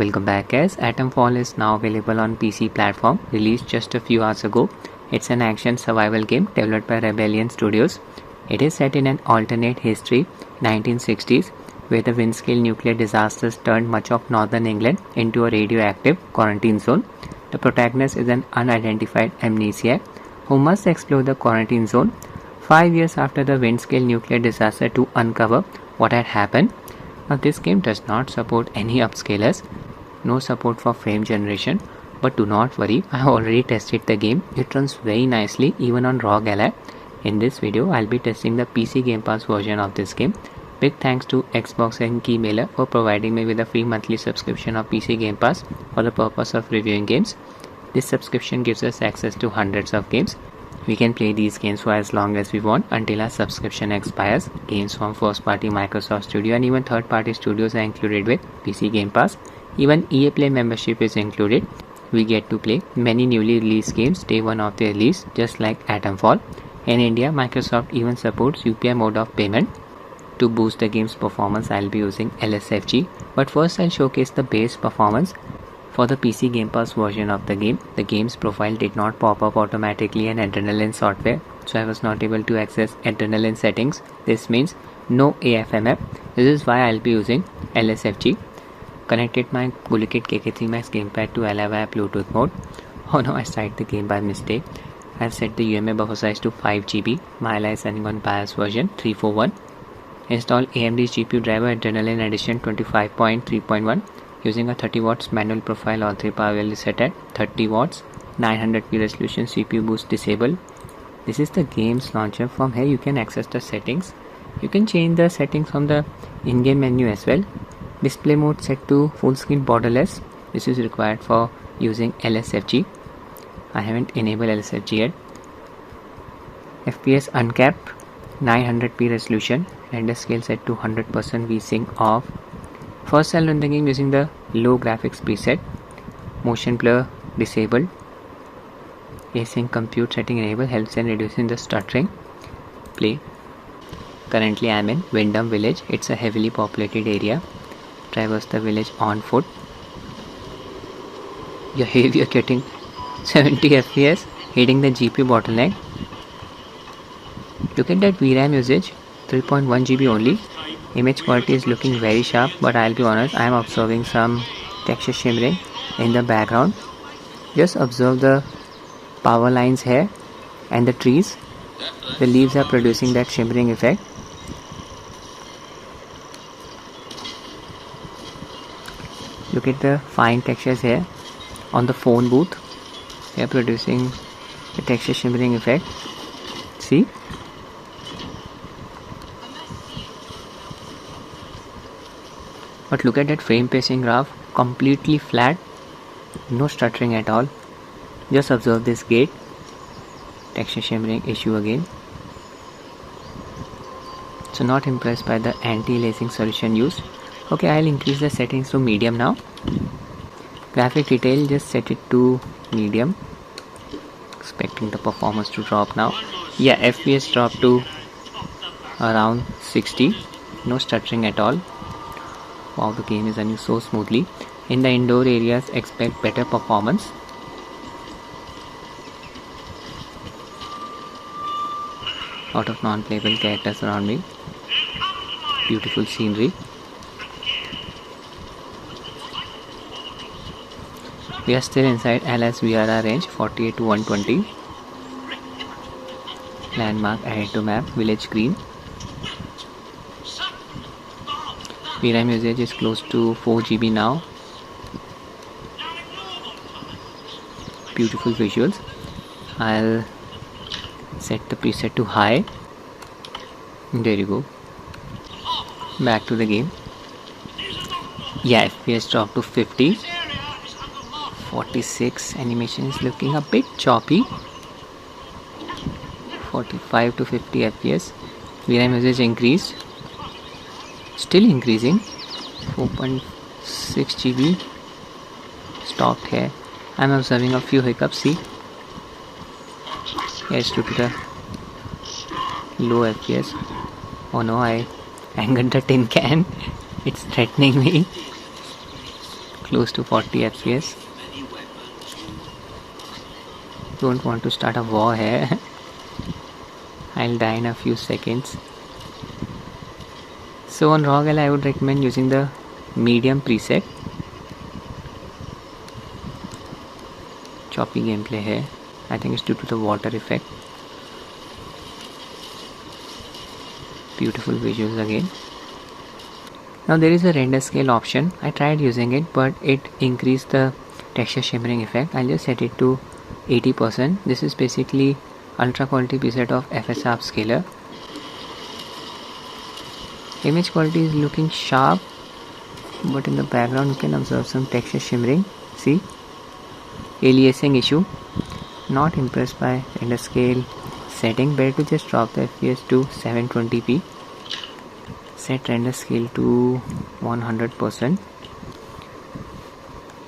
Welcome back guys. Atomfall is now available on PC platform, released just a few hours ago. It's an action survival game developed by Rebellion Studios. It is set in an alternate history, 1960s, where the wind-scale nuclear disasters turned much of northern England into a radioactive quarantine zone. The protagonist is an unidentified amnesiac who must explore the quarantine zone 5 years after the wind-scale nuclear disaster to uncover what had happened. Now this game does not support any upscalers, no support for frame generation, but do not worry, I have already tested the game. It runs very nicely even on Rog Ally. In this video, I'll be testing the PC Gamepass version of this game. Big thanks to Xbox and Keymailer for providing me with a free monthly subscription of PC Gamepass for the purpose of reviewing games. This subscription gives us access to hundreds of games. We can play these games for as long as we want until our subscription expires. Games from first party Microsoft Studio and even third party studios are included with PC Game Pass. Even EA Play membership is included. We get to play many newly released games day one of their release, just like Atomfall. In India, Microsoft even supports UPI mode of payment. To boost the game's performance, I'll be using LSFG. But first I'll showcase the base performance. For the PC Game Pass version of the game, the game's profile did not pop up automatically in Adrenaline software, so I was not able to access Adrenaline settings. This means no AFMF. This is why I'll be using LSFG. Connected my Bullet KK3 Max gamepad to Ally via Bluetooth mode. Oh no, I started the game by mistake. I've set the UMA buffer size to 5 GB. My Ally is running on BIOS version 341. Install AMD's GPU driver Adrenaline Edition 25.3.1. Using a 30 watts manual profile, all 3 power will is set at 30 watts, 900p resolution, CPU boost disabled. This is the game's launcher. From here you can access the settings. You can change the settings from the in-game menu as well. Display mode set to full screen borderless. This is required for using LSFG. I haven't enabled LSFG yet. FPS uncapped, 900p resolution, render scale set to 100%, VSync off. First I'll run the game using the low graphics preset. Motion blur disabled. Async compute setting enabled, helps in reducing the stuttering. Play. Currently I'm in Wyndham village. It's a heavily populated area. Traverse the village on foot. Here we are getting 70 FPS, hitting the GPU bottleneck. Look at that VRAM usage, 3.1 GB only. Image quality is looking very sharp, but I'll be honest, I am observing some texture shimmering in the background. Just observe the power lines here and the trees. The leaves are producing that shimmering effect. Look at the fine textures here on the phone booth. They are producing the texture shimmering effect. See? But look at that frame pacing graph, completely flat, no stuttering at all. Just observe this gate, texture shimmering issue again. So not impressed by the anti-aliasing solution used. Okay, I'll increase the settings to medium now. Graphic detail, just set it to medium. Expecting the performance to drop now. Yeah, FPS dropped to around 60. No stuttering at all. Wow, the game is running so smoothly. In the indoor areas, expect better performance. Lot of non-playable characters around me. Beautiful scenery. We are still inside Ally's VRR range, 48 to 120. Landmark added to map, village green. VRAM usage is close to 4 GB now. Beautiful visuals. I'll set the preset to high. There you go. Back to the game. Yeah, FPS dropped to 50. 46. Animation is looking a bit choppy. 45 to 50 FPS. VRAM usage increased. Still increasing. 4.6 GB. Stopped here. I'm observing a few hiccups. See, yes, due to the low FPS. Oh no, I angered the tin can. It's threatening me. close to 40 FPS. Don't want to start a war here. I'll die in a few seconds. So on Rog Ally I would recommend using the medium preset. Choppy gameplay here. I think it's due to the water effect. Beautiful visuals again. Now there is a render scale option. I tried using it, but it increased the texture shimmering effect. I'll just set it to 80%. This is basically ultra quality preset of FSR upscaler. Image quality is looking sharp, but in the background you can observe some texture shimmering. See, aliasing issue. Not impressed by render scale setting. Better to just drop the FPS to 720p. Set render scale to 100%.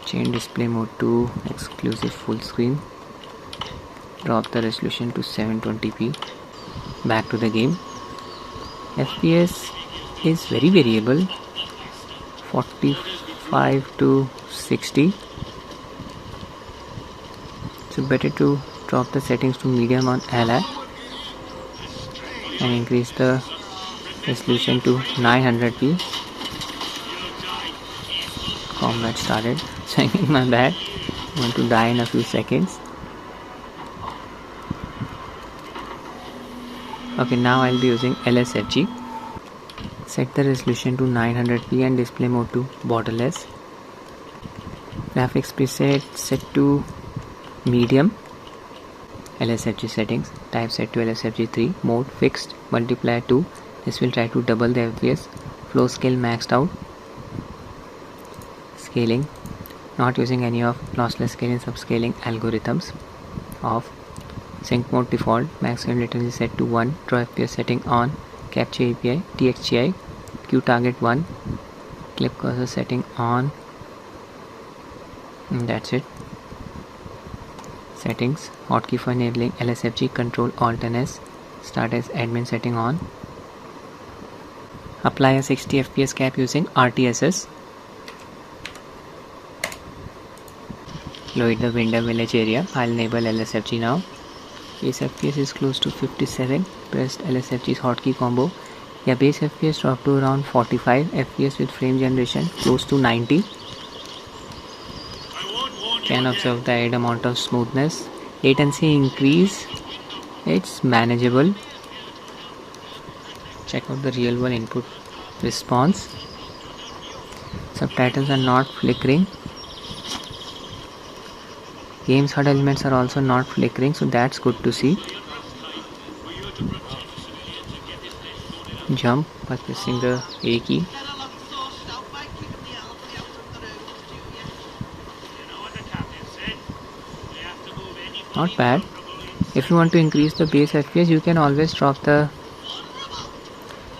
Change display mode to exclusive full screen. Drop the resolution to 720p. Back to the game. FPS is very variable, 45 to 60. So better to drop the settings to medium on Ally and increase the resolution to 900p. Combat started. Checking my bad. I'm going to die in a few seconds. Okay, now I'll be using LSFG. Set the resolution to 900p and display mode to borderless. Graphics preset set to medium. LSFG settings. Type set to LSFG 3. Mode fixed. Multiplier 2. This will try to double the FPS. Flow scale maxed out. Scaling. Not using any of lossless scaling subscaling algorithms. Off. Sync mode default. Maximum latency set to 1. Draw FPS setting on. Capture API. TXGI. Q target 1. Clip cursor setting on. And that's it. Settings. Hotkey for enabling LSFG. Control Alt and S. Start as admin setting on. Apply a 60 FPS cap using RTSS. Load the Wyndham village area. I'll enable LSFG now. Base FPS is close to 57. Pressed LSFG's hotkey combo. Yeah, base FPS dropped to around 45. FPS with frame generation close to 90. Can observe the added amount of smoothness. Latency increase. It's manageable. Check out the real world input response. Subtitles are not flickering. Game's HUD elements are also not flickering, so that's good to see. Jump by pressing the A key. Not bad. If you want to increase the base FPS, you can always drop the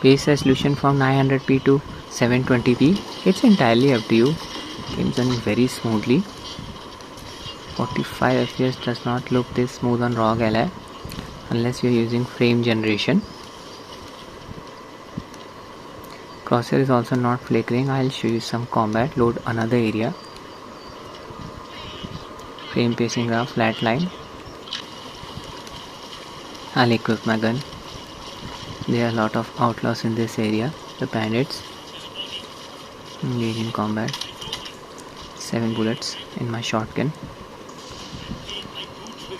base resolution from 900p to 720p. It's entirely up to you. Game's running very smoothly. 45 FPS does not look this smooth on Rog Ally unless you're using frame generation. Crosshair is also not flickering. I'll show you some combat. Load another area. Frame pacing graph, flat line. I'll equip my gun. There are a lot of outlaws in this area. The bandits. Engage in combat. 7 bullets in my shotgun.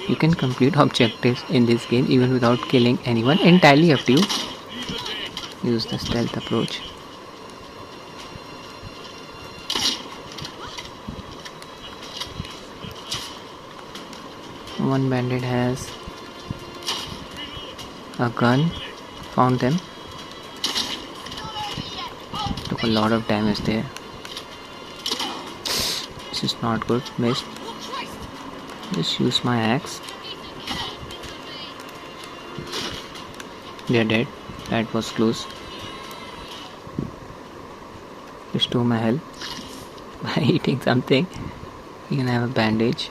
You can complete objectives in this game even without killing anyone. Entirely up to you. Use the stealth approach. One bandit has a gun. Found them. Took a lot of damage there. This is not good. Missed. Just use my axe. They're dead. That was close. Restore my health by eating something. You can have a bandage.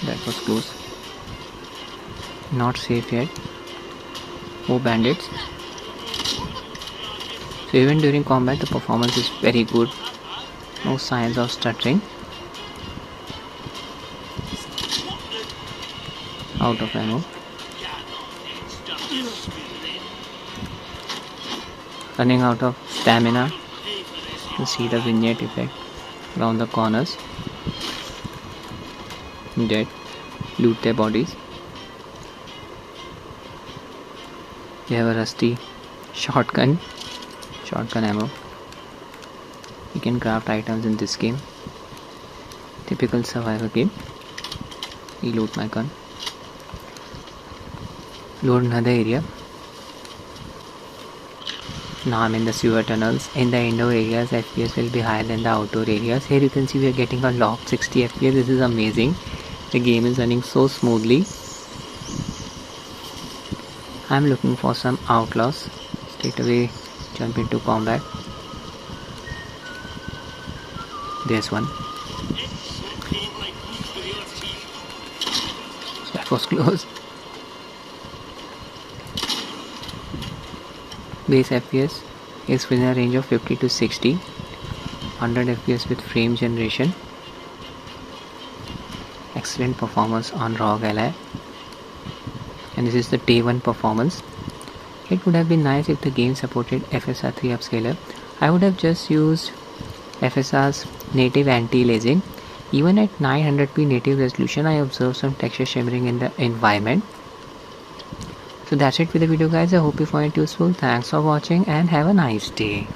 That was close. Not safe yet. More bandits. So even during combat the performance is very good. No signs of stuttering. Out of ammo. Running out of stamina. You see the vignette effect around the corners. Dead. Loot their bodies. They have a rusty shotgun ammo. You can craft items in this game. Typical survival game. Reload my gun. Load another area. Now I'm in the sewer tunnels. In the indoor areas, FPS will be higher than the outdoor areas. Here you can see we are getting a locked 60 FPS. This is amazing. The game is running so smoothly. I'm looking for some outlaws. Straight away jump into combat. There's one. That was close. Base FPS is within a range of 50 to 60. 100 FPS with frame generation. Excellent performance on Rog Ally. And this is the day 1 performance. It would have been nice if the game supported FSR 3 upscaler. I would have just used FSR's native anti-aliasing. Even at 900p native resolution, I observed some texture shimmering in the environment. So that's it with the video, guys. I hope you find it useful. Thanks for watching and have a nice day.